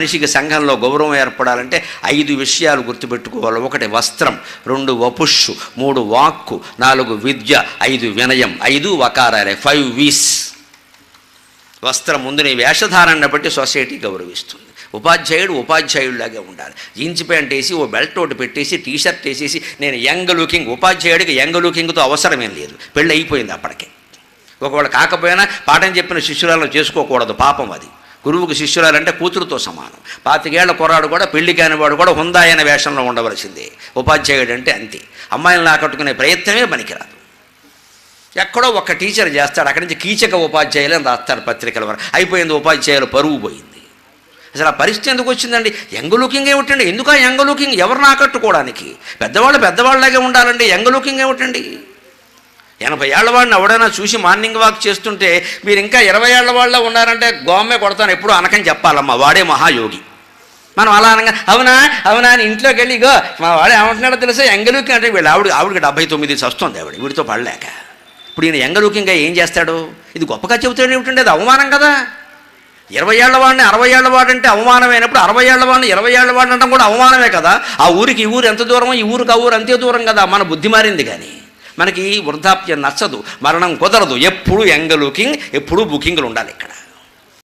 మనిషికి సంఘంలో గౌరవం ఏర్పడాలంటే 5 విషయాలు గుర్తుపెట్టుకోవాలి. 1 వస్త్రం, 2 వపుష్షు, 3 వాక్కు, 4 విద్య, 5 వినయం, 5 వకారాలే, 5 వీస్. వస్త్రం ముందు నీ వేషధారణను బట్టి సొసైటీ గౌరవిస్తుంది. ఉపాధ్యాయుడు ఉపాధ్యాయుడిలాగే ఉండాలి. జీన్స్ ప్యాంట్ వేసి ఓ బెల్ట్ ఒకటి పెట్టేసి టీషర్ట్ వేసేసి నేను యంగ్ లుకింగ్, ఉపాధ్యాయుడికి యంగ్ లుకింగ్తో అవసరమేం లేదు, పెళ్ళి అయిపోయింది అప్పటికే. ఒకవేళ కాకపోయినా పాఠం చెప్పిన శిష్యురాలను చేసుకోకూడదు, పాపం అది. గురువుకు శిష్యురాలంటే కూతురుతో సమానం. 25 ఏళ్ల కుర్రాడు కూడా, పెళ్లి కానివాడు కూడా హుందాయన వేషంలో ఉండవలసిందే. ఉపాధ్యాయుడు అంటే అంతే. అమ్మాయిలను ఆకట్టుకునే ప్రయత్నమే పనికిరాదు. ఎక్కడో ఒక టీచర్ చేస్తాడు, అక్కడి నుంచి కీచక ఉపాధ్యాయులు అని రాస్తాడు పత్రికల వరకు. అయిపోయింది, ఉపాధ్యాయులు పరువు పోయింది. అసలు ఆ పరిస్థితి ఎందుకు వచ్చిందండి? యంగ్ లుకింగ్ ఏమిటండి? ఎందుకు యంగ్ లుకింగ్? ఎవరిని ఆకట్టుకోవడానికి? పెద్దవాళ్ళలాగే ఉండాలండి. యంగ్ లుకింగ్ ఏమిటండి? 80 ఏళ్ల వాడిని ఎవడైనా చూసి మార్నింగ్ వాక్ చేస్తుంటే మీరు ఇంకా 20 ఏళ్ల వాళ్ళ ఉన్నారంటే గోమే కొడతాను ఎప్పుడు అనకని చెప్పాలమ్మా, వాడే మహాయోగి. మనం అలా అనగా అవునా అవునా అని ఇంట్లోకి వెళ్ళి ఇగో మా వాడు ఏమంటున్నాడో తెలుసా, యంగ్ లుకింగ్ అంటే వీళ్ళు ఆవిడకి 79 వస్తుంది ఆవిడ, వీడితో పడలేక. ఇప్పుడు ఈయన యంగ్ లుకింగ్గా ఏం చేస్తాడు? ఇది గొప్పగా చెబుతాడు ఏమిటండి? అది అవమానం కదా. 20 ఏళ్ల వాడిని 60 ఏళ్ల వాడు అంటే అవమానమైనప్పుడు 60 ఏళ్ల వాడిని 20 ఏళ్ల వాడిని అంటే కూడా అవమానమే కదా. ఆ ఊరికి ఈ ఊరు ఎంత దూరమో ఈ ఊరికి ఆ ఊరు అంతే దూరం కదా. మన బుద్ధి మారింది. కానీ మనకి వృద్ధాప్యం నచ్చదు, మరణం కుదరదు. ఎప్పుడు యంగ్ లుకింగ్, ఎప్పుడు బుకింగ్లు ఉండాలి ఇక్కడ.